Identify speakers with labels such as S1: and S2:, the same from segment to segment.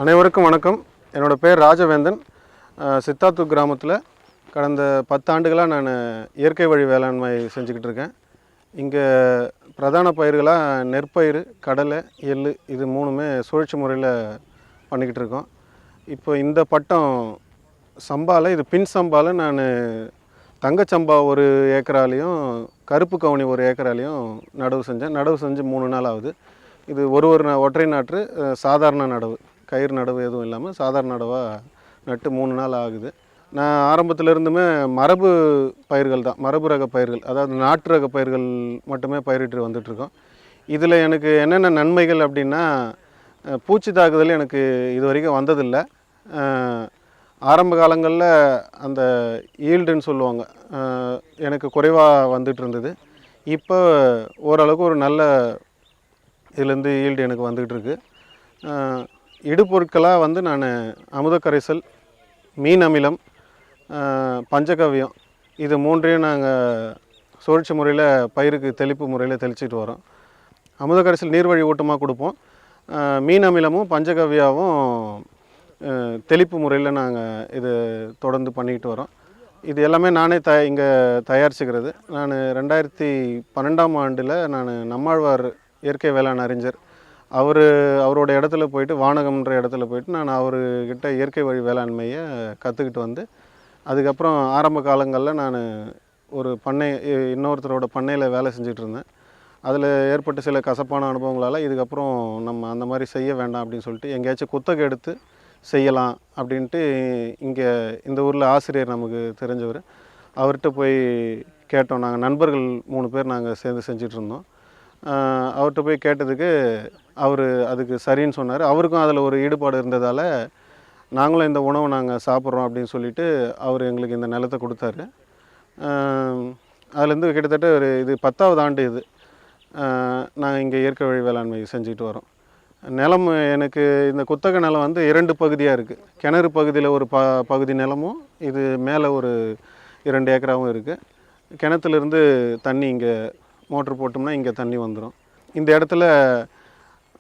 S1: அனைவருக்கும் வணக்கம். என்னோடய பேர் ராஜவேந்தன். சித்தாத்தூர் கிராமத்தில் கடந்த 10 ஆண்டுகளாக நான் இயற்கை வழி வேளாண்மை செஞ்சுக்கிட்டு இருக்கேன். இங்கே பிரதான பயிர்களாக நெற்பயிர், கடலை, எள் இது 3மே சுழற்சி முறையில் பண்ணிக்கிட்டு இருக்கோம். இப்போ இந்த பட்டம் சம்பாவில், இது பின் சம்பாவில் நான் தங்கச்சம்பா 1 ஏக்கராலையும் கருப்பு கவுனி 1 ஏக்கராலையும் நடவு செஞ்சு 3 நாள் ஆகுது. இது ஒரு ஒற்றை நாற்று, சாதாரண நடவு, கயிறு நடவு எதுவும் இல்லாமல் சாதாரண நடவாக நட்டு 3 நாள் ஆகுது. நான் ஆரம்பத்திலேருந்துமே மரபு பயிர்கள் தான், மரபு ரக பயிர்கள், அதாவது நாட்டு ரக பயிர்கள் மட்டுமே பயிரிட்டு வந்துட்டுருக்கோம். இதில் எனக்கு என்னென்ன நன்மைகள் அப்படின்னா, பூச்சி தாக்குதல் எனக்கு இது வரைக்கும் வந்ததில்லை. ஆரம்ப காலங்களில் அந்த ஈல்டுன்னு சொல்லுவாங்க, எனக்கு குறைவாக வந்துட்டு இருந்தது. இப்போ ஓரளவுக்கு ஒரு நல்ல இதுலேருந்து ஈல்டு எனக்கு வந்துக்கிட்டு இருக்குது. இடுபொருட்களாக வந்து நான் அமுத கரைசல், மீன் அமிலம், பஞ்சகவ்யம் இது 3ஐயும் நாங்கள் சுழற்சி முறையில் பயிருக்கு தெளிப்பு முறையில் தெளிச்சிட்டு வரோம். அமுத கரைசல் நீர்வழி ஊட்டமாக கொடுப்போம். மீன் அமிலமும் பஞ்சகவ்யாவும் தெளிப்பு முறையில் நாங்கள் இது தொடர்ந்து பண்ணிக்கிட்டு வரோம். இது எல்லாமே நானே இங்கே தயாரிச்சுக்கிறது. நான் 2012ஆம் ஆண்டில் நான் நம்மாழ்வார் இயற்கை வேளாண் அறிஞர் அவரோட இடத்துல போயிட்டு, வானகம்ன்ற இடத்துல போயிட்டு நான் அவர்கிட்ட இயற்கை வழி வேளாண்மையை கற்றுக்கிட்டு வந்து, அதுக்கப்புறம் ஆரம்ப காலங்களில் நான் ஒரு இன்னொருத்தரோட பண்ணையில் வேலை செஞ்சுட்டு இருந்தேன். அதில் ஏற்பட்ட சில கசப்பான அனுபவங்களால் இதுக்கப்புறம் நம்ம அந்த மாதிரி செய்ய வேண்டாம் அப்படின்னு சொல்லிட்டு எங்கேயாச்சும் குத்தகை எடுத்து செய்யலாம் அப்படின்ட்டு இங்கே இந்த ஊரில் ஆசிரியர் நமக்கு தெரிஞ்சவர், அவர்கிட்ட போய் கேட்டோம். நாங்கள் நண்பர்கள் 3 பேர் நாங்கள் சேர்ந்து செஞ்சிட்டு இருந்தோம். அவர்கிட்ட போய் கேட்டதுக்கு அவர் அதுக்கு சரின்னு சொன்னார். அவருக்கும் அதில் ஒரு ஈடுபாடு இருந்ததால் நாங்களும் இந்த உணவை நாங்கள் சாப்பிட்றோம் அப்படின்னு சொல்லிவிட்டு அவர் எங்களுக்கு இந்த நிலத்தை கொடுத்தாரு. அதுலேருந்து கிட்டத்தட்ட இது 10வது ஆண்டு இது நாங்கள் இங்கே இயற்கை வழி வேளாண்மை செஞ்சுக்கிட்டு வரோம். நிலம் எனக்கு இந்த குத்தகை நிலம் வந்து 2 பகுதியாக இருக்குது. கிணறு பகுதியில் ஒரு பகுதி நிலமும், இது மேலே ஒரு 2 ஏக்கராவும் இருக்குது. கிணத்துலேருந்து தண்ணி இங்கே மோட்ரு போட்டோம்னா இங்கே தண்ணி வந்துடும். இந்த இடத்துல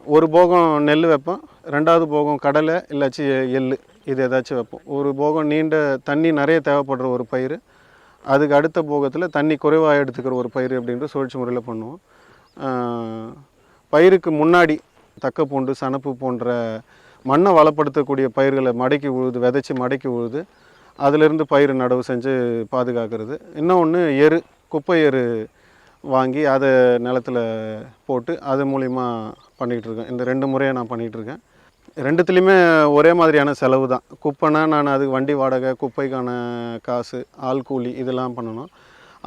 S1: ஒரு போகம் நெல் வைப்போம், 2வது போகம் கடலை இல்லாச்சி எள் இது ஏதாச்சும் வைப்போம். ஒரு போகம் நீண்ட தண்ணி நிறைய தேவைப்படுற ஒரு பயிர், அதுக்கு அடுத்த போகத்தில் தண்ணி குறைவாக எடுத்துக்கிற ஒரு பயிர் அப்படின்ற சுழற்சி முறையில் பண்ணுவோம். பயிருக்கு முன்னாடி தக்கப்பூண்டு, சணப்பு போன்ற மண்ணை வளப்படுத்தக்கூடிய பயிர்களை மடக்கி உழுது, விதைச்சி மடக்கி உழுது அதிலிருந்து பயிர் நடவு செஞ்சு பாதுகாக்கிறது. இன்னொன்று குப்பை எரு வாங்கி அதை நிலத்தில் போட்டு அது மூலிமா பண்ணிகிட்ருக்கேன். இந்த 2 முறையை நான் பண்ணிகிட்ருக்கேன். 2த்துலேயுமே ஒரே மாதிரியான செலவு தான். குப்பைனா நான் அதுக்கு வண்டி வாடகை, குப்பைக்கான காசு, ஆள் கூலி இதெல்லாம் பண்ணணும்.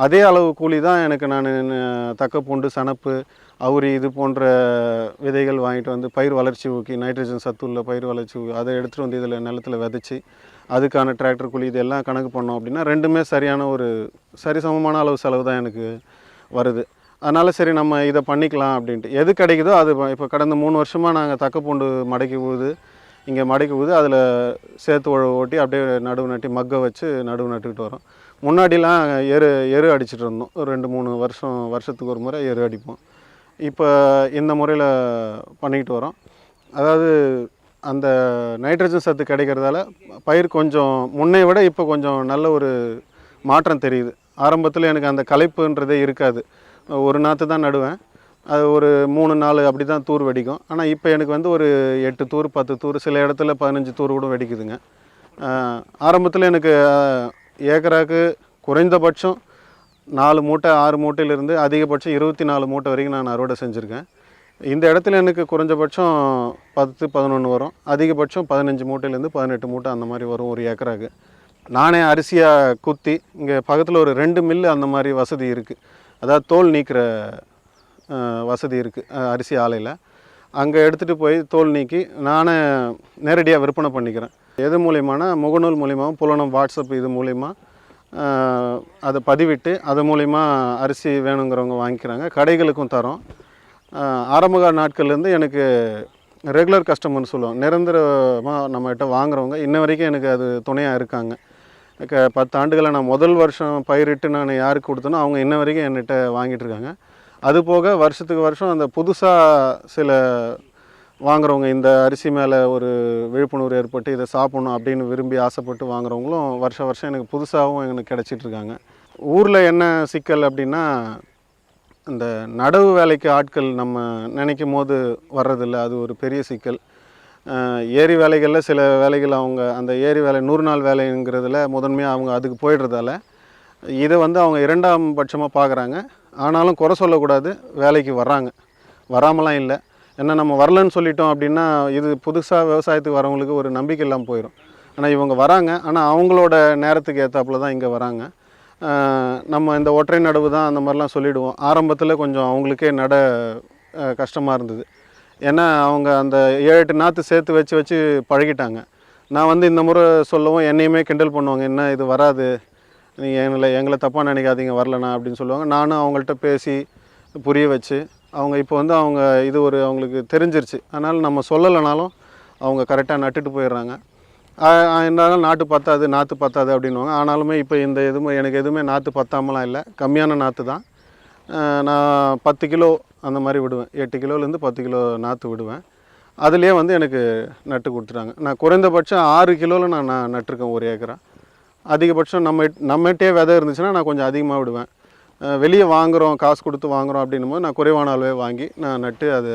S1: அதே அளவு கூலி தான் எனக்கு நான் தக்கப்பூண்டு, சணப்பு, அவுரி இது போன்ற விதைகள் வாங்கிட்டு வந்து பயிர் வளர்ச்சி ஊக்கி, நைட்ரஜன் சத்துள்ள பயிர் வளர்ச்சி ஊக்கி அதை எடுத்துகிட்டு வந்து இதில் நிலத்தில் விதைச்சி அதுக்கான டிராக்டர் கூலி இதெல்லாம் கணக்கு பண்ணோம் அப்படின்னா 2மே சரியான ஒரு சரிசமமான அளவு செலவு தான் எனக்கு வருது. அதனால் சரி நம்ம இதை பண்ணிக்கலாம் அப்படின்ட்டு எது கிடைக்குதோ அது. இப்போ கடந்த 3 வருஷமாக நாங்கள் தக்கப்பூண்டு மடக்கி ஊது, இங்கே மடக்கி ஊது அதில் சேர்த்து ஓட்டி அப்படியே நடுவு நட்டி மக்கை வச்சு நடுவு நட்டுக்கிட்டு வரோம். முன்னாடிலாம் எரு அடிச்சிட்டு இருந்தோம். ஒரு 2-3 வருஷத்துக்கு ஒரு முறை எரு அடிப்போம். இப்போ இந்த முறையில் பண்ணிக்கிட்டு வரோம். அதாவது அந்த நைட்ரஜன் சத்து கிடைக்கிறதால பயிர் கொஞ்சம் முன்னை விட இப்போ கொஞ்சம் நல்ல ஒரு மாற்றம் தெரியுது. ஆரம்பத்தில் எனக்கு அந்த களைப்புன்றதே இருக்காது. ஒரு நாற்று தான் நடுவேன், அது ஒரு 3-4 அப்படி தான் தூர் வெடிக்கும். ஆனால் இப்போ எனக்கு வந்து ஒரு 8 தூர் 10 தூர், சில இடத்துல 15 தூர் கூட வெடிக்குதுங்க. ஆரம்பத்தில் எனக்கு ஏக்கராக்கு குறைந்தபட்சம் 4 மூட்டை 6 மூட்டையிலிருந்து அதிகபட்சம் 24 மூட்டை வரைக்கும் நான் அறுவடை செஞ்சுருக்கேன். இந்த இடத்துல எனக்கு குறைஞ்சபட்சம் 10-11 வரும், அதிகபட்சம் 15 மூட்டையிலேருந்து 18 மூட்டை அந்த மாதிரி வரும் ஒரு ஏக்கராக்கு. நானே அரிசியாக குத்தி, இங்கே பக்கத்தில் ஒரு 2 மில்லு அந்த மாதிரி வசதி இருக்குது. அதாவது தோல் நீக்கிற வசதி இருக்குது அரிசி ஆலையில். அங்கே எடுத்துகிட்டு போய் தோல் நீக்கி நானே நேரடியாக விற்பனை பண்ணிக்கிறேன். எது மூலியமான முகநூல் மூலியமாகவும், புலனம், வாட்ஸ்அப் இது மூலிமா அதை பதிவிட்டு அது மூலிமா அரிசி வேணுங்கிறவங்க வாங்கிக்கிறாங்க. கடைகளுக்கும் தரோம். ஆரம்ப நாட்கள்லேருந்து எனக்கு ரெகுலர் கஸ்டமர்னு சொல்லுவோம், நிரந்தரமாக நம்மகிட்ட வாங்குறவங்க இன்ன வரைக்கும் எனக்கு அது துணையாக இருக்காங்க. 10 ஆண்டுகளை நான் முதல் வருஷம் பயிரிட்டு நான் யாருக்கு கொடுத்தனோ அவங்க இன்ன வரைக்கும் என்கிட்ட வாங்கிட்டு இருக்காங்க. அதுபோக வருஷத்துக்கு வருஷம் அந்த புதுசாக சில வாங்குறவங்க இந்த அரிசி மேலே ஒரு விழிப்புணர்வு ஏற்பட்டு இதை சாப்பிடணும் அப்படின்னு விரும்பி ஆசைப்பட்டு வாங்குறவங்களும் வருஷம் எனக்கு புதுசாகவும் எனக்கு கிடச்சிட்ருக்காங்க. ஊரில் என்ன சிக்கல் அப்படின்னா, இந்த நடவு வேலைக்கு ஆட்கள் நம்ம நினைக்கும் போது வர்றதில்ல. அது ஒரு பெரிய சிக்கல். ஏரி வேலைகளில் சில வேலைகள் அவங்க அந்த ஏரி வேலை 100 நாள் வேலைங்கிறதுல முதன்மையாக அவங்க அதுக்கு போயிடுறதால இதை வந்து அவங்க 2ஆம் பட்சமாக பார்க்குறாங்க. ஆனாலும் குறை சொல்லக்கூடாது, வேலைக்கு வர்றாங்க, வராமலாம் இல்லை. ஏன்னா நம்ம வரலன்னு சொல்லிட்டோம் அப்படின்னா இது புதுசாக விவசாயத்துக்கு வரவங்களுக்கு ஒரு நம்பிக்கை இல்லாமல் போயிடும். ஆனால் இவங்க வராங்க, ஆனால் அவங்களோட நேரத்துக்கு ஏற்றாப்புல தான் இங்கே வராங்க. நம்ம இந்த ஒற்றை நடவு தான் அந்த மாதிரிலாம் சொல்லிவிடுவோம். ஆரம்பத்தில் கொஞ்சம் அவங்களுக்கே கஷ்டமாக இருந்தது. ஏன்னா அவங்க அந்த 7-8 நாற்று சேர்த்து வச்சு பழகிட்டாங்க. நான் வந்து இந்த முறை சொல்லவும் என்னையுமே கிண்டல் பண்ணுவாங்க, என்ன இது வராது, நீங்கள் எங்களை தப்பாக நினைக்காதீங்க வரலண்ணா அப்படின்னு சொல்லுவாங்க. நானும் அவங்கள்ட்ட பேசி புரிய வச்சு அவங்க இப்போ வந்து அவங்க இது ஒரு அவங்களுக்கு தெரிஞ்சிருச்சு. அதனால் நம்ம சொல்லலைனாலும் அவங்க கரெக்டாக நட்டுட்டு போயிடுறாங்க. இருந்தாலும் நாற்று பத்தாது அப்படின்வாங்க. ஆனாலுமே இப்போ இந்த எனக்கு எதுவுமே நாற்று பத்தாமலாம் இல்லை, கம்மியான நாற்று தான். நான் 10 கிலோ அந்த மாதிரி விடுவேன், 8 கிலோலேருந்து 10 கிலோ நாற்று விடுவேன். அதுலேயே வந்து எனக்கு நட்டு கொடுத்துட்டாங்க. நான் குறைந்தபட்சம் 6 கிலோவில் நான் நட்டிருக்கேன் ஒரு ஏக்கரா. அதிகபட்சம் நம்மகிட்டே விதை இருந்துச்சுன்னா நான் கொஞ்சம் அதிகமாக விடுவேன். வெளியே வாங்குகிறோம், காசு கொடுத்து வாங்குகிறோம் அப்படின்னும் போது நான் குறைவான அளவே வாங்கி நான் நட்டு அதை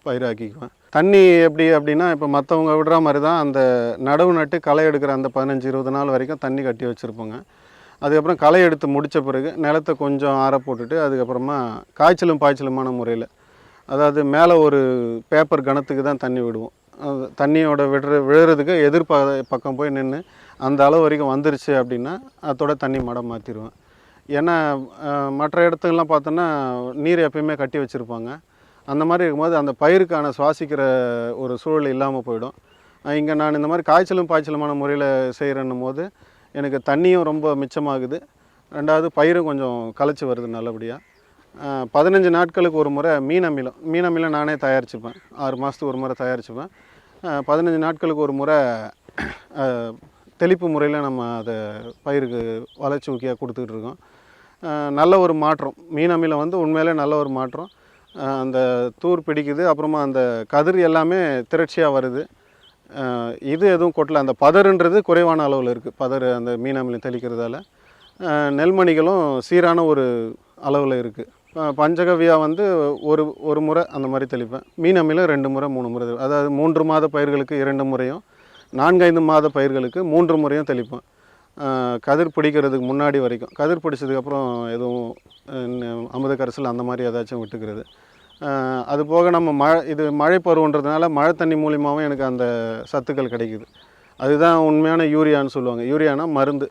S1: பயிராக்கிக்குவேன். தண்ணி எப்படி அப்படின்னா, இப்போ மற்றவங்க விடுற மாதிரி தான் அந்த நடவு நட்டு களை எடுக்கிற அந்த 15-20 நாள் வரைக்கும் தண்ணி கட்டி வச்சுருப்போங்க. அதுக்கப்புறம் களை எடுத்து முடித்த பிறகு நிலத்தை கொஞ்சம் ஆற போட்டுட்டு அதுக்கப்புறமா காய்ச்சலும் பாய்ச்சலுமான முறையில், அதாவது மேலே ஒரு பேப்பர் கனத்துக்கு தான் தண்ணி விடுவோம். தண்ணியோட விழுறதுக்கு பக்கம் போய் நின்று அந்த அளவு வரைக்கும் வந்துருச்சு அப்படின்னா அதோட தண்ணி மடம் மாற்றிடுவேன். ஏன்னா மற்ற இடத்துலலாம் பார்த்தோன்னா நீர் எப்பயுமே கட்டி வச்சுருப்பாங்க. அந்த மாதிரி இருக்கும்போது அந்த பயிருக்கான சுவாசிக்கிற ஒரு சூழல் இல்லாமல் போயிடும். இங்கே நான் இந்த மாதிரி காய்ச்சலும் பாய்ச்சலுமான முறையில் செய்கிறன்னும் போது எனக்கு தண்ணியும் ரொம்ப மிச்சமாகுது, ரெண்டாவது பயிரும் கொஞ்சம் களைச்சி வருது நல்லபடியாக. 15 நாட்களுக்கு ஒரு முறை மீன் அமிலம் நானே தயாரிச்சுப்பேன். 6 மாதத்துக்கு ஒரு முறை தயாரிச்சுப்பேன். 15 நாட்களுக்கு ஒரு முறை தெளிப்பு முறையில் நம்ம அதை பயிருக்கு வளர்ச்சி ஊக்கியாக கொடுத்துக்கிட்டு இருக்கோம். நல்ல ஒரு மாற்றம், மீன் அமிலம் வந்து உண்மையிலே நல்ல ஒரு மாற்றம். அந்த தூர் பிடிக்குது, அப்புறமா அந்த கதிர் எல்லாமே திரட்சியாக வருது. இது எதுவும் கொட்டல. அந்த பதறுன்றது குறைவான அளவில் இருக்குது. பதறு அந்த மீன் அமிலம் தெளிக்கிறதால நெல்மணிகளும் சீரான ஒரு அளவில் இருக்குது. பஞ்சகவ்யா வந்து ஒரு முறை அந்த மாதிரி தெளிப்பேன். மீன் அமிலம் 2 முறை 3 முறை, அதாவது 3 மாத பயிர்களுக்கு 2 முறையும் 4-5 மாத பயிர்களுக்கு 3 முறையும் தெளிப்பேன். கதிர் பிடிக்கிறதுக்கு முன்னாடி வரைக்கும். கதிர் பிடிச்சதுக்கப்புறம் எதுவும் அமுத கரைசல் அந்த மாதிரி ஏதாச்சும் விட்டுக்கிறது. அதுபோக நம்ம இது மழை பருவன்றதுனால மழை தண்ணி மூலியமாகவும் எனக்கு அந்த சத்துக்கள் கிடைக்குது. அதுதான் உண்மையான யூரியான்னு சொல்லுவாங்க. யூரியானா மருந்து.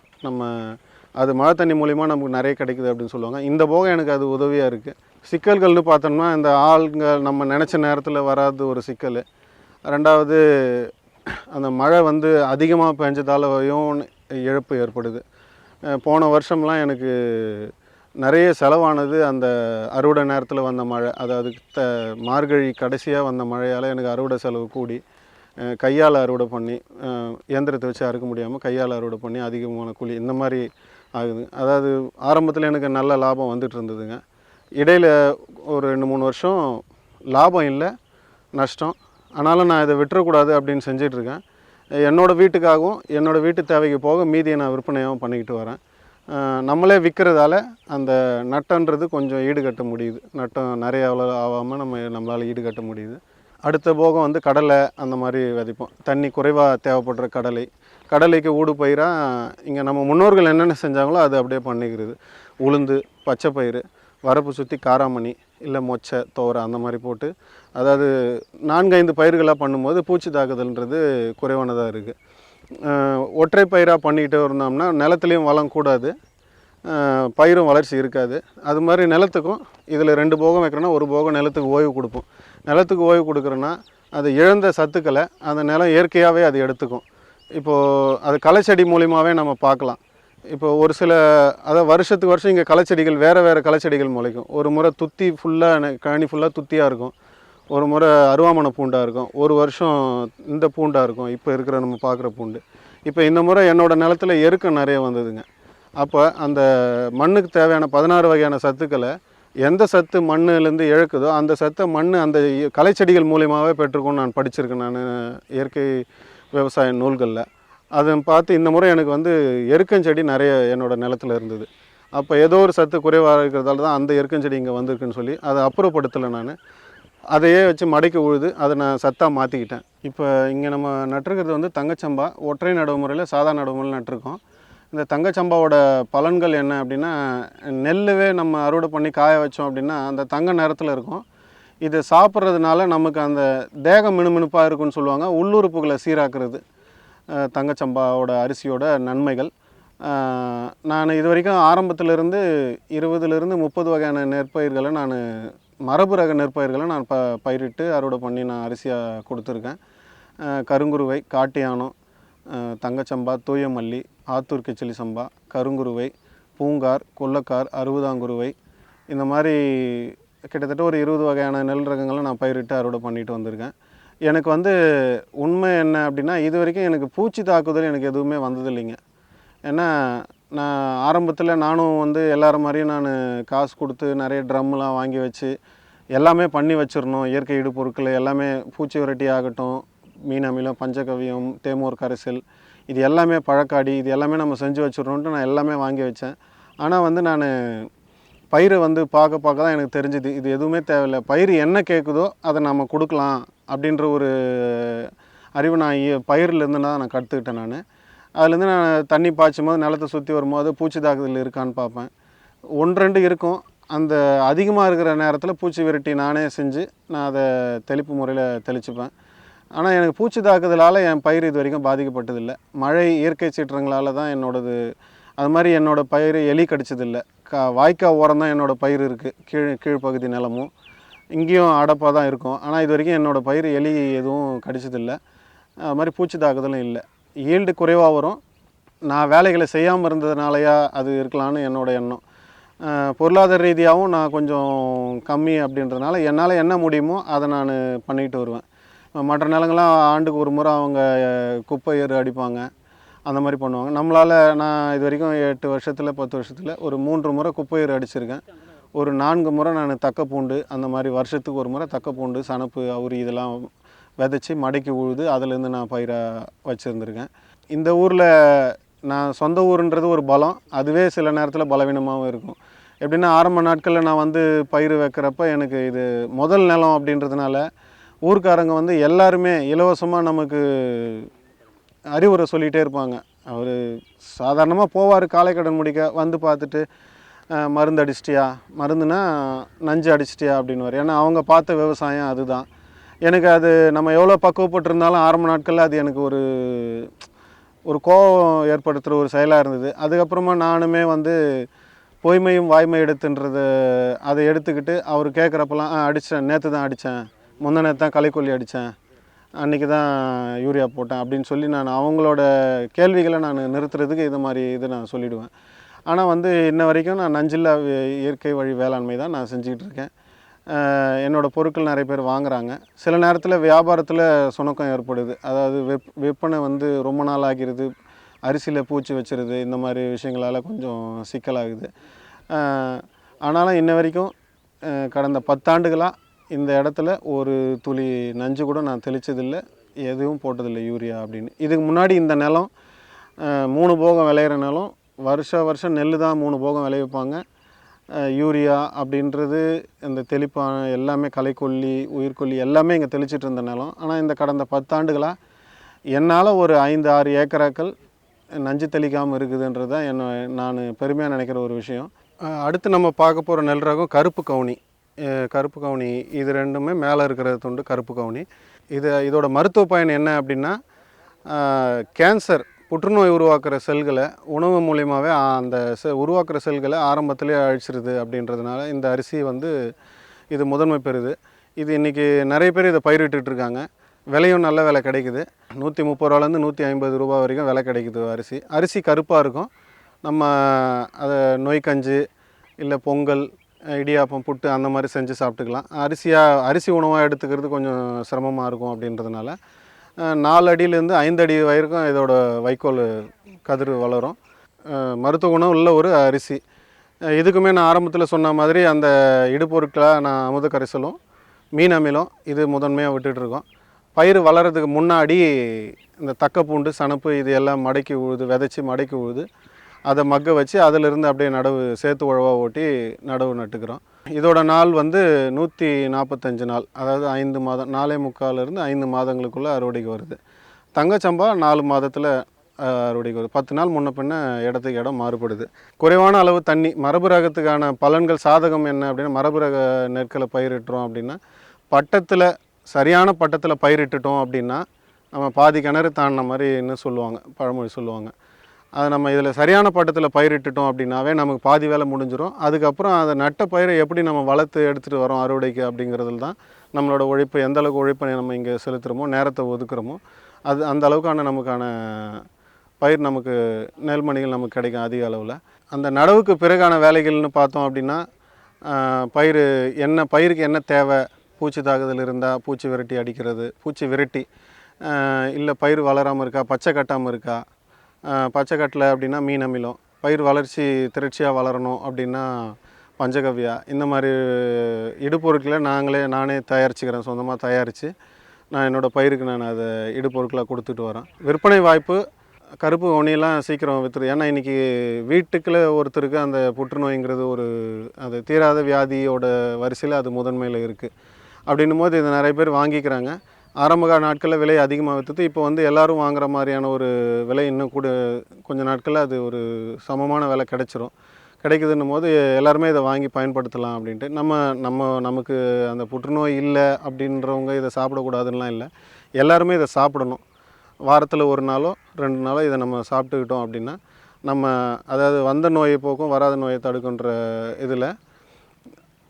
S1: அது மழை தண்ணி மூலிமா நமக்கு நிறைய கிடைக்குது அப்படின்னு சொல்லுவாங்க. இந்த போக எனக்கு அது உதவியாக இருக்குது. சிக்கல்கள்னு பார்த்தோம்னா, இந்த ஆளுங்க நம்ம நினச்ச நேரத்தில் வராது ஒரு சிக்கல். ரெண்டாவது, அந்த மழை வந்து அதிகமாக பெஞ்சதாலையும் இழப்பு ஏற்படுது. போன வருஷம்லாம் எனக்கு நிறைய செலவானது அந்த அறுவடை நேரத்தில் வந்த மழை. அதாவது மார்கழி கடைசியாக வந்த மழையால் எனக்கு அறுவடை செலவு கூடி கையால் அறுவடை பண்ணி, இயந்திரத்தை வச்சு அறுக்க முடியாமல் கையால் அறுவடை பண்ணி அதிகமான கூலி இந்த மாதிரி ஆகுது. அதாவது ஆரம்பத்தில் எனக்கு நல்ல லாபம் வந்துட்டு இருந்ததுங்க. இடையில் ஒரு 2-3 வருஷம் லாபம் இல்லை, நஷ்டம். ஆனாலும் நான் இதை விட்டுறக்கூடாது அப்படின்னு செஞ்சிட்ருக்கேன். என்னோடய வீட்டுக்காகவும் என்னோடய வீட்டு தேவைக்கு போக மீதியை நான் விற்பனையாகவும் பண்ணிக்கிட்டு வரேன். நம்மளே விற்கிறதால அந்த நட்டன்றது கொஞ்சம் ஈடுகட்ட முடியுது. நட்டம் நிறைய அவ்வளோ ஆகாமல் நம்மளால் ஈடுகட்ட முடியுது. அடுத்த போகம் வந்து கடலை அந்த மாதிரி விதைப்போம். தண்ணி குறைவாக தேவைப்படுற கடலைக்கு ஊடு பயிராக இங்கே நம்ம முன்னோர்கள் என்னென்ன செஞ்சாங்களோ அது அப்படியே பண்ணிக்கிறது. உளுந்து, பச்சை பயிறு, வரப்பு சுற்றி காராமணி, இல்லை மொச்சை, தோரை அந்த மாதிரி போட்டு, அதாவது 4-5 பயிர்களாக பண்ணும்போது பூச்சி தாக்குதல்ன்றது குறைவானதாக இருக்குது. ஒற்றை பயிராக பண்ணிக்கிட்டே இருந்தோம்னா நிலத்துலேயும் வளம் கூடாது, பயிரும் வளர்ச்சி இருக்காது. அது மாதிரி நிலத்துக்கும் இதில் 2 போகம் வைக்கிறோன்னா ஒரு போகம் நிலத்துக்கு ஓய்வு கொடுப்போம். நிலத்துக்கு ஓய்வு கொடுக்குறோன்னா அது இழந்த சத்துக்களை அந்த நிலம் இயற்கையாகவே அது எடுத்துக்கும். இப்போது அது களைச்செடி மூலிமாவே நம்ம பார்க்கலாம். இப்போ ஒரு சில, அதாவது வருஷத்துக்கு வருஷம் இங்கே களைச்செடிகள் வேறு களைச்செடிகள் முளைக்கும். ஒரு முறை துத்தி ஃபுல்லாக கழனி ஃபுல்லாக துத்தியாக இருக்கும், ஒரு முறை அருவாமனை பூண்டாக இருக்கும், ஒரு வருஷம் இந்த பூண்டாக இருக்கும். இப்போ இருக்கிற நம்ம பார்க்குற பூண்டு. இப்போ இந்த முறை என்னோடய நிலத்தில் எருக்கம் நிறைய வந்ததுங்க. அப்போ அந்த மண்ணுக்கு தேவையான 16 வகையான சத்துக்களை எந்த சத்து மண்ணுலேருந்து இழக்குதோ அந்த சத்தை மண் அந்த களைச்செடிகள் மூலியமாகவே பெற்றுக்கொண்டு நான் படிச்சிருக்கேன். நான் இயற்கை விவசாய நூல்களில் அதை பார்த்து இந்த முறை எனக்கு வந்து எருக்கஞ்செடி நிறைய என்னோடய நிலத்தில் இருந்தது. அப்போ ஏதோ ஒரு சத்து குறைவாக இருக்கிறதால தான் அந்த எருக்கஞ்செடி இங்கே வந்திருக்குன்னு சொல்லி அதை அப்புறப்படுத்தலை. நான் அதையே வச்சு மடக்கி உழுது அதை நான் சத்தாக மாற்றிக்கிட்டேன். இப்போ இங்கே நம்ம நட்டுருக்கிறது வந்து தங்கச்சம்பா ஒற்றை நடவு முறையில் சாதா நடவு முறையில் நட்டிருக்கோம். இந்த தங்கச்சம்பாவோட பலன்கள் என்ன அப்படின்னா, நெல்லுவே நம்ம அறுவடை பண்ணி காய வச்சோம் அப்படின்னா அந்த தங்க நிறத்தில் இருக்கும். இது சாப்பிட்றதுனால நமக்கு அந்த தேகம் மினுமினுப்பாக இருக்குன்னு சொல்லுவாங்க. உள்ளுறுப்புகளை சீராக்குறது தங்கச்சம்பாவோட அரிசியோட நன்மைகள். நான் இது வரைக்கும் ஆரம்பத்திலிருந்து 20லிருந்து 30 வகையான நெற்பயிர்களை நான் மரபு ரக நெற்பயிர்களை நான் பயிரிட்டு அறுவடை பண்ணி நான் அரிசியாக கொடுத்துருக்கேன். கருங்குருவை, காட்டு யானம், தங்கச்சம்பா, தூய மல்லி, ஆத்தூர் கிச்சிலி சம்பா, கருங்குருவை, பூங்கார், கொல்லக்கார், அறுபதாங்குருவை, இந்த மாதிரி கிட்டத்தட்ட ஒரு 20 வகையான நெல் ரகங்களை நான் பயிரிட்டு அறுவடை பண்ணிட்டு வந்திருக்கேன். எனக்கு வந்து உண்மை என்ன அப்படின்னா, இது வரைக்கும் எனக்கு பூச்சி தாக்குதல் எனக்கு எதுவுமே வந்ததில்லைங்க. ஏன்னா நான் ஆரம்பத்தில் நானும் வந்து எல்லாரும் மாதிரியும் நான் காசு கொடுத்து நிறைய ட்ரம்லாம் வாங்கி வச்சு எல்லாமே பண்ணி வச்சிடணும். இயற்கை இடு பொருட்கள் எல்லாமே பூச்சி விரட்டி ஆகட்டும், மீன் அமிலம், பஞ்சகவியம், தேமோர் கரைசல், இது எல்லாமே பழக்காடி, இது எல்லாமே நம்ம செஞ்சு வச்சிடணுன்ட்டு நான் எல்லாமே வாங்கி வச்சேன். ஆனால் வந்து நான் பயிரை வந்து பார்க்க தான் எனக்கு தெரிஞ்சுது இது எதுவுமே தேவையில்லை, பயிர் என்ன கேட்குதோ அதை நம்ம கொடுக்கலாம் அப்படின்ற ஒரு அறிவு நான் பயிர்லேருந்து தான் நான் கற்றுக்கிட்டேன். நான் அதுலேருந்து நான் தண்ணி பாய்ச்சும் போது நிலத்தை சுற்றி வரும்போது பூச்சி தாக்குதல் இருக்கான்னு பார்ப்பேன். 1-2 இருக்கும். அந்த அதிகமாக இருக்கிற நேரத்தில் பூச்சி விரட்டி நானே செஞ்சு நான் அதை தெளிப்பு முறையில் தெளிச்சுப்பேன். ஆனால் எனக்கு பூச்சி தாக்குதலால் என் பயிர் இது வரைக்கும் பாதிக்கப்பட்டதில்லை. மழை, இயற்கை சீற்றங்களால் தான் என்னோடது. அது மாதிரி என்னோடய பயிர் எலி கடிச்சதில்லை. வாய்க்கால் ஓரம் தான் என்னோடய பயிர் இருக்குது. கீழ்ப்பகுதி நிலமும் இங்கேயும் அடப்பாக தான் இருக்கும். ஆனால் இது வரைக்கும் என்னோடய பயிர் எலி எதுவும் கடிச்சதில்லை. அது மாதிரி பூச்சி தாக்குதலும் இல்லை. ஈல்டு குறைவாக வரும். நான் வேலைகளை செய்யாமல் இருந்ததுனாலையா அது இருக்கலான்னு என்னோடய எண்ணம். பொருளாதார ரீதியாகவும் நான் கொஞ்சம் கம்மி அப்படின்றதுனால என்னால் என்ன முடியுமோ அதை நான் பண்ணிக்கிட்டு வருவேன். மற்ற நிலங்கள்லாம் ஆண்டுக்கு ஒரு முறை அவங்க குப்பை ஏறு அடிப்பாங்க, அந்த மாதிரி பண்ணுவாங்க. நம்மளால் நான் இது வரைக்கும் 8 வருஷத்தில் 10 வருஷத்தில் ஒரு 3 முறை குப்பை ஏறு அடிச்சிருக்கேன். ஒரு 4 முறை நான் தக்கப்பூண்டு, அந்த மாதிரி வருஷத்துக்கு ஒரு முறை தக்கப்பூண்டு, சணப்பு, அவுரி இதெல்லாம் விதைச்சி மடக்கி உழுது அதிலேருந்து நான் பயிரை வச்சுருந்துருக்கேன். இந்த ஊரில் நான் சொந்த ஊருன்றது ஒரு பலம், அதுவே சில நேரத்தில் பலவீனமாகவும் இருக்கும். எப்படின்னா ஆரம்ப நாட்களில் நான் வந்து பயிர் வைக்கிறப்ப எனக்கு இது முதல் நிலம் அப்படின்றதுனால ஊர்க்காரங்க வந்து எல்லாருமே இலவசமாக நமக்கு அறிவுரை சொல்லிகிட்டே இருப்பாங்க. அவர் சாதாரணமாக போவார் காலை கடன் முடிக்க, வந்து பார்த்துட்டு மருந்து அடிச்சிட்டியா, மருந்துனா நஞ்சு அடிச்சிட்டியா அப்படின்னுவார். ஏன்னா அவங்க பார்த்த விவசாயம் அதுதான். எனக்கு அது நம்ம எவ்வளோ பக்குவப்பட்டிருந்தாலும் ஆரம்ப நாட்களில் அது எனக்கு ஒரு கோபம் ஏற்படுத்துகிற ஒரு செயலாக இருந்தது. அதுக்கப்புறமா நானுமே வந்து பொய்மையும் வாய்மை எடுத்துன்றத அதை எடுத்துக்கிட்டு அவர் கேட்குறப்பெல்லாம் அடித்தேன், நேற்று தான் அடித்தேன், முந்தின நேற்று தான் களைக்கொல்லி அடித்தேன், அன்றைக்கி தான் யூரியா போட்டேன் அப்படின்னு சொல்லி நான் அவங்களோட கேள்விகளை நான் நிறுத்துறதுக்கு இது நான் சொல்லிவிடுவேன். ஆனால் வந்து இன்ன வரைக்கும் நான் நஞ்சில்லா இயற்கை வழி வேளாண்மை தான் நான் செஞ்சுக்கிட்டு இருக்கேன். என்னோடய பொருட்கள் நிறைய பேர் வாங்குகிறாங்க. சில நேரத்தில் வியாபாரத்தில் சுணக்கம் ஏற்படுது. அதாவது விற்பனை வந்து ரொம்ப நாள் ஆகிறது, அரிசியில் பூச்சி வச்சுருது, இந்த மாதிரி விஷயங்களால் கொஞ்சம் சிக்கலாகுது. ஆனாலும் இன்ன வரைக்கும் கடந்த 10 ஆண்டுகளாக இந்த இடத்துல ஒரு துளி நஞ்சு கூட நான் தெளித்ததில்லை, எதுவும் போட்டதில்லை யூரியா அப்படின்னு. இதுக்கு முன்னாடி இந்த நிலம் 3 போகம் விளையிற நிலம். வருஷம் நெல் தான் 3 போகம் விளைவிப்பாங்க. யூரியா அப்படின்றது இந்த தெளிப்பான எல்லாமே களைக்கொல்லி, உயிர்கொல்லி எல்லாமே இங்கே தெளிச்சிட்டு இருந்த நிலம். ஆனால் இந்த கடந்த 10 ஆண்டுகளாக என்னால் ஒரு 5-6 ஏக்கராக்கள் நஞ்சு தெளிக்காமல் இருக்குதுன்றது தான் நான் பெருமையாக நினைக்கிற ஒரு விஷயம். அடுத்து நம்ம பார்க்க போகிற நெல் ரகம் கருப்பு கவுனி. கருப்பு கவுனி இது ரெண்டுமே மேலே இருக்கிற துண்டு கருப்பு கவுனி. இதோட மருத்துவ பயன் என்ன அப்படின்னா, கேன்சர், புற்றுநோய் உருவாக்குற செல்களை உணவு மூலியமாகவே அந்த உருவாக்குற செல்களை ஆரம்பத்திலே அழிச்சிருது அப்படின்றதுனால இந்த அரிசி வந்து இது முதன்மை பெறுது. இது இன்றைக்கி நிறைய பேர் இதை பயிரிட்டுருக்காங்க. விலையும் நல்ல விலை கிடைக்குது. 130 ரூபாலேருந்து 150 ரூபா வரைக்கும் விலை கிடைக்குது. அரிசி கருப்பாக இருக்கும். நம்ம அதை நொய்கஞ்சி இல்லை பொங்கல், இடியாப்பம், புட்டு அந்த மாதிரி செஞ்சு சாப்பிட்டுக்கலாம். அரிசி உணவாக எடுத்துக்கிறது கொஞ்சம் சிரமமாக இருக்கும் அப்படின்றதுனால 4 அடியிலேருந்து 5 அடி வரைக்கும் இதோட வைக்கோல் கதிர் வளரும். மருத்துவ குணம் உள்ள ஒரு அரிசி. இதுக்குமே நான் ஆரம்பத்தில் சொன்ன மாதிரி அந்த இடுபொருட்களாக நான் அமுத கரைசலும் மீன் அமிலம் இது முதன்மையாக விட்டுட்ருக்கோம். பயிர் வளர்கிறதுக்கு முன்னாடி இந்த தக்கப்பூண்டு சணப்பு இது எல்லாம் மடக்கி உழுது விதைச்சி மடக்கி உழுது அதை மக்க வச்சு அதிலிருந்து அப்படியே நடவு சேத்து உழவாக ஓட்டி நடவு நட்டுக்கிறோம். இதோட நாள் வந்து 145 நாள், அதாவது 5 மாதம், 4.75 5 மாதங்களுக்குள்ளே அறுவடைக்கு வருது. தங்கச்சம்பா 4 மாதத்தில் அறுவடைக்கு வருது. 10 நாள் முன்ன பின்ன இடத்துக்கு இடம் மாறுபடுது. குறைவான அளவு தண்ணி, மரபு ரகத்துக்கான பலன்கள் சாதகம் என்ன அப்படின்னா, மரபு ரக நெற்களை பயிரிட்டுறோம் அப்படின்னா பட்டத்தில் சரியான பட்டத்தில் பயிரிட்டுட்டோம் அப்படின்னா நம்ம பாதி கிணறு தாண்டின மாதிரின்னு சொல்லுவாங்க, பழமொழி சொல்லுவாங்க. அதை நம்ம இதில் சரியான பட்டத்தில் பயிரிட்டுட்டோம் அப்படின்னாவே நமக்கு பாதி வேலை முடிஞ்சிடும். அதுக்கப்புறம் அதை நட்ட பயிரை எப்படி நம்ம வளர்த்து எடுத்துகிட்டு வரோம் அறுவடைக்கு அப்படிங்கிறதுல தான் நம்மளோட உழைப்பு, எந்த அளவுக்கு உழைப்பை நம்ம இங்கே செலுத்துகிறோமோ, நேரத்தை ஒதுக்குறோமோ, அது அந்த அளவுக்கான நமக்கான பயிர் நமக்கு நெல்மணிகள் நமக்கு கிடைக்கும் அதிக அளவில். அந்த நடவுக்கு பிறகான வேலைகள்னு பார்த்தோம் அப்படின்னா பயிர் என்ன, பயிருக்கு என்ன தேவை, பூச்சி தாக்குதல் இருந்தால் பூச்சி விரட்டி அடிக்கிறது, பூச்சி விரட்டி, இல்லை பயிர் வளராமல் இருக்கா, பச்சை கட்டாமல் இருக்கா, பச்சை கட்டலை அப்படின்னா மீன் அமிலம், பயிர் வளர்ச்சி திரட்சியாக வளரணும் அப்படின்னா பஞ்சகவ்யா, இந்த மாதிரி இடுபொருட்களை நானே தயாரிச்சுக்கிறேன். சொந்தமாக தயாரித்து நான் என்னோடய பயிருக்கு நான் அதை இடுபொருட்களாக கொடுத்துட்டு வரேன். விற்பனை வாய்ப்பு கருப்பு கவுனியெல்லாம் சீக்கிரம் விற்றுரு. ஏன்னா இன்றைக்கி வீட்டுக்குள்ளே ஒருத்தருக்கு அந்த புற்றுநோய்ங்கிறது ஒரு அது தீராத வியாதியோட வரிசையில் அது முதன்மையில் இருக்குது. அப்படின்னும் போது இதை நிறைய பேர் வாங்கிக்கிறாங்க. ஆரம்ப நாட்களில் விலை அதிகமாக விற்றுது. இப்போ வந்து எல்லோரும் வாங்குகிற மாதிரியான ஒரு விலை இன்னும் கூட கொஞ்சம் நாட்களில் அது ஒரு சமமான விலை கிடைக்குதுன்னும் போது எல்லாருமே இதை வாங்கி பயன்படுத்தலாம் அப்படின்ட்டு. நமக்கு அந்த புற்றுநோய் இல்லை அப்படின்றவங்க இதை சாப்பிடக்கூடாதுன்னெலாம் இல்லை, எல்லாருமே இதை சாப்பிடணும். வாரத்தில் 1 நாளோ 2 நாளோ இதை நம்ம சாப்பிட்டுக்கிட்டோம் அப்படின்னா நம்ம அதாவது வந்த நோயை போக்கும் வராத நோயை தடுக்குன்ற இதில்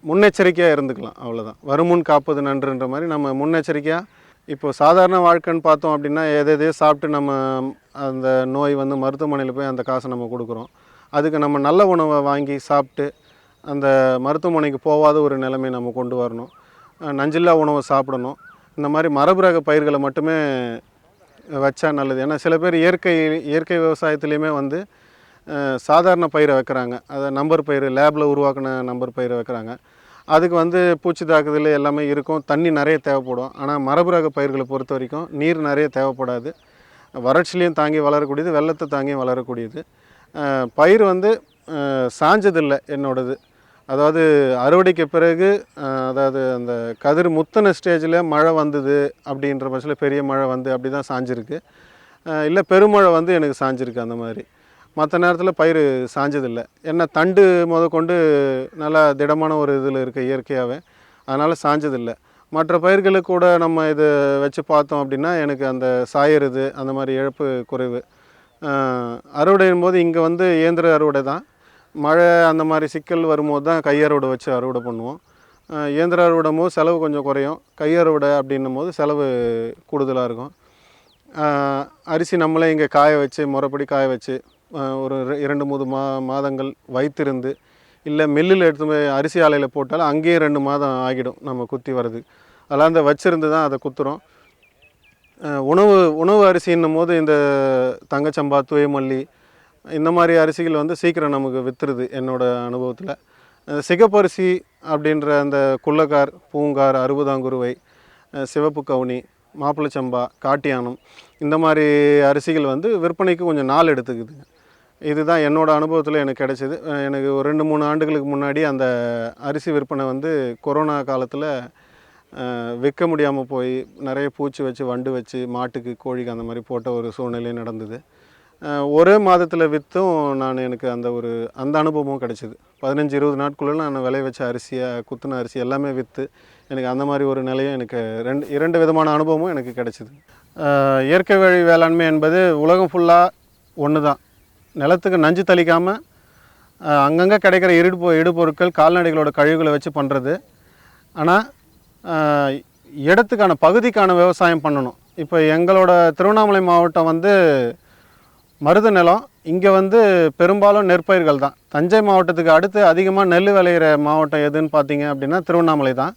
S1: முன்னெச்சரிக்கையாக இருந்துக்கலாம். அவ்வளோதான். வருமுன் காப்பது நன்றுன்ற மாதிரி நம்ம முன்னெச்சரிக்கையாக இப்போது சாதாரண வாழ்க்கைன்னு பார்த்தோம் அப்படின்னா எதையோ சாப்பிட்டு நம்ம அந்த நோய் வந்து மருத்துவமனையில் போய் அந்த காசை நம்ம கொடுக்குறோம். அதுக்கு நம்ம நல்ல உணவை வாங்கி சாப்பிட்டு அந்த மருத்துவமனைக்கு போகாத ஒரு நிலைமை நம்ம கொண்டு வரணும். நஞ்சில்லா உணவை சாப்பிடணும். இந்த மாதிரி மரபு ரக பயிர்களை மட்டுமே வச்சா நல்லது. ஏன்னா சில பேர் இயற்கை விவசாயத்துலேயுமே வந்து சாதாரண பயிரை வைக்கிறாங்க, அதை நம்பர் பயிர், லேபில் உருவாக்கின நம்பர் பயிரை வைக்கிறாங்க. அதுக்கு வந்து பூச்சி தாக்குதல் எல்லாமே இருக்கும், தண்ணி நிறைய தேவைப்படும். ஆனால் மரபு ரக பயிர்களை பொறுத்த வரைக்கும் நீர் நிறைய தேவைப்படாது, வறட்சிலையும் தாங்கி வளரக்கூடியது, வெள்ளத்தை தாங்கி வளரக்கூடியது. பயிர் வந்து சாஞ்சதில்லை என்னோடது. அதாவது அறுவடைக்கு பிறகு அதாவது அந்த கதிர் முத்தின ஸ்டேஜில் மழை வந்தது அப்படின்ற பட்சத்தில் பெரிய மழை வந்து அப்படி தான் சாஞ்சிருக்கு, இல்லை பெருமழை வந்து எனக்கு சாஞ்சிருக்கு. அந்த மாதிரி மற்ற நேரத்தில் பயிர் சாஞ்சதில்லை. என்ன தண்டு கொண்டு நல்லா திடமான ஒரு இதில் இருக்குது இயற்கையாகவே, அதனால் சாஞ்சதில்லை. மற்ற பயிர்களுக்கு கூட நம்ம இதை வச்சு பார்த்தோம் அப்படின்னா எனக்கு அந்த சாயறது அந்த மாதிரி இழப்பு குறைவு. அறுவடையும் போது இங்கே வந்து இயந்திர அறுவடை தான். மழை அந்த மாதிரி சிக்கல் வரும்போது தான் கை அறுவடை வச்சு அறுவடை பண்ணுவோம். இயந்திர அறுவடும் போது செலவு கொஞ்சம் குறையும், கை அறுவடை அப்படின்னும் போது செலவு கூடுதலாக இருக்கும். அரிசி நம்மளே இங்கே காய வச்சு முறைப்படி காய வச்சு ஒரு 2-3 மாதங்கள் வைத்திருந்து, இல்லை மில்லில் எடுத்து போய் அரிசி ஆலையில் போட்டாலும் அங்கேயே 2 மாதம் ஆகிடும் நம்ம குத்தி வர்றது. அதெல்லாம் அந்த வச்சுருந்து தான் அதை குத்துறோம். உணவு அரிசின்னும் போது இந்த தங்கச்சம்பா, தூயமல்லி இந்த மாதிரி அரிசிகள் வந்து சீக்கிரம் நமக்கு விற்றுருது என்னோடய அனுபவத்தில். சிகப்பரிசி அப்படின்ற அந்த குள்ளக்கார், பூங்கார், அறுபதாங்குருவை, சிவப்பு கவுனி, மாப்பிள்ளைச்சம்பா, காட்டியானம் இந்த மாதிரி அரிசிகள் வந்து விற்பனைக்கு கொஞ்சம் நாள் எடுத்துக்குதுங்க. இதுதான் என்னோடய அனுபவத்தில் எனக்கு கிடைச்சிது. எனக்கு ஒரு 2-3 ஆண்டுகளுக்கு முன்னாடி அந்த அரிசி விற்பனை வந்து கொரோனா காலத்தில் விற்க முடியாமல் போய் நிறைய பூச்சி வச்சு வண்டு வச்சு மாட்டுக்கு கோழிக்கு அந்த மாதிரி போட்ட ஒரு சூழ்நிலையும் நடந்தது. ஒரே மாதத்தில் விற்றும் எனக்கு அந்த அனுபவமும் கிடச்சிது. 15-20 நாட்குள்ளே நான் விளைய வச்ச அரிசியை, குத்துன அரிசி எல்லாமே விற்று எனக்கு அந்த மாதிரி ஒரு நிலையும் எனக்கு 2 விதமான அனுபவமும் எனக்கு கிடச்சிது. இயற்கை வழி வேளாண்மை என்பது உலகம் ஃபுல்லாக ஒன்று தான். நிலத்துக்கு நஞ்சு தெளிக்காமல் அங்கங்கே கிடைக்கிற இடுபொருட்கள், கால்நடைகளோட கழிவுகளை வச்சு பண்ணுறது. ஆனால் இடத்துக்கான பகுதிக்கான விவசாயம் பண்ணணும். இப்போ எங்களோட திருவண்ணாமலை மாவட்டம் வந்து மருத நிலம், இங்கே வந்து பெரும்பாலும் நெற்பயிர்கள் தான். தஞ்சை மாவட்டத்துக்கு அடுத்து அதிகமாக நெல் விளையிற மாவட்டம் எதுன்னு பார்த்தீங்க அப்படின்னா திருவண்ணாமலை தான்.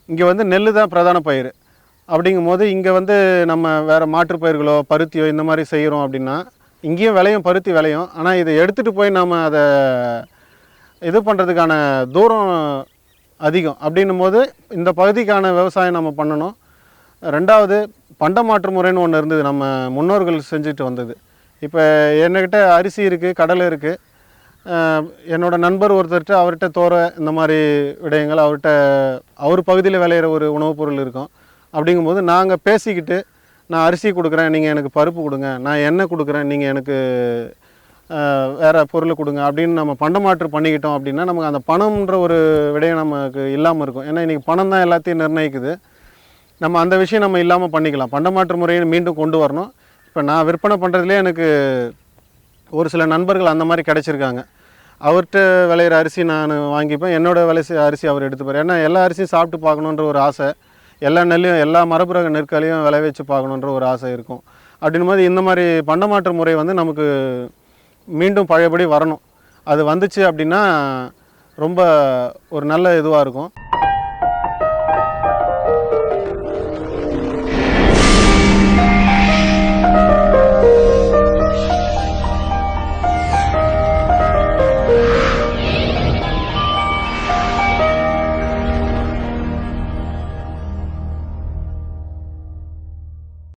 S1: இங்கே வந்து நெல் தான் பிரதான பயிர். அப்படிங்கும் போது இங்கே வந்து நம்ம வேறு மாற்று பயிர்களோ பருத்தியோ இந்த மாதிரி செய்கிறோம் அப்படின்னா இங்கேயும் விளையும், பருத்தி விளையும். ஆனால் இதை எடுத்துகிட்டு போய் நம்ம அதை இது பண்ணுறதுக்கான தூரம் அதிகம். அப்படின்னும் போது இந்த பகுதிக்கான விவசாயம் நம்ம பண்ணணும். ரெண்டாவது பண்டமாற்று முறைன்னு ஒன்று இருந்தது, நம்ம முன்னோர்கள் செஞ்சுட்டு வந்தது. இப்போ என்கிட்ட அரிசி இருக்குது, கடலை இருக்குது. என்னோடய நண்பர் ஒருத்தர்கிட்ட, அவர்கிட்ட தோரை இந்த மாதிரி விடயங்கள், அவர் பகுதியில் விளையிற ஒரு உணவுப் பொருள் இருக்கும். அப்படிங்கும்போது நாங்கள் பேசிக்கிட்டு, நான் அரிசி கொடுக்குறேன், நீங்கள் எனக்கு பருப்பு கொடுங்க, நான் எண்ணெய் கொடுக்குறேன், நீங்கள் எனக்கு வேறு பொருள் கொடுங்க அப்படின்னு நம்ம பண்டமாற்று பண்ணிக்கிட்டோம் அப்படின்னா நமக்கு அந்த பணம்ன்ற ஒரு விடயம் நமக்கு இல்லாமல் இருக்கும். ஏன்னா இன்றைக்கி பணம் தான் எல்லாத்தையும் நிர்ணயிக்குது. நம்ம அந்த விஷயம் நம்ம இல்லாமல் பண்ணிக்கலாம். பண்டமாற்று முறையை மீண்டும் கொண்டு வரணும். இப்போ நான் விற்பனை பண்ணுறதுலேயே எனக்கு ஒரு சில நண்பர்கள் அந்த மாதிரி கிடச்சிருக்காங்க. அவர்கிட்ட விளையிற அரிசி நான் வாங்கிப்பேன், என்னோடய அரிசி அவர் எடுத்துப்பார். ஏன்னா எல்லா அரிசியும் சாப்பிட்டு பார்க்கணுன்ற ஒரு ஆசை, எல்லா நெல்லையும் எல்லா மரபுரக நெற்களையும் விளைவிச்சு பார்க்கணுன்ற ஒரு ஆசை இருக்கும். அப்படின்னும் போது இந்த மாதிரி பண்டமாற்று முறை வந்து நமக்கு மீண்டும் பழையபடி வரணும். அது வந்துச்சு அப்படின்னா ரொம்ப ஒரு நல்ல இதுவாக இருக்கும்.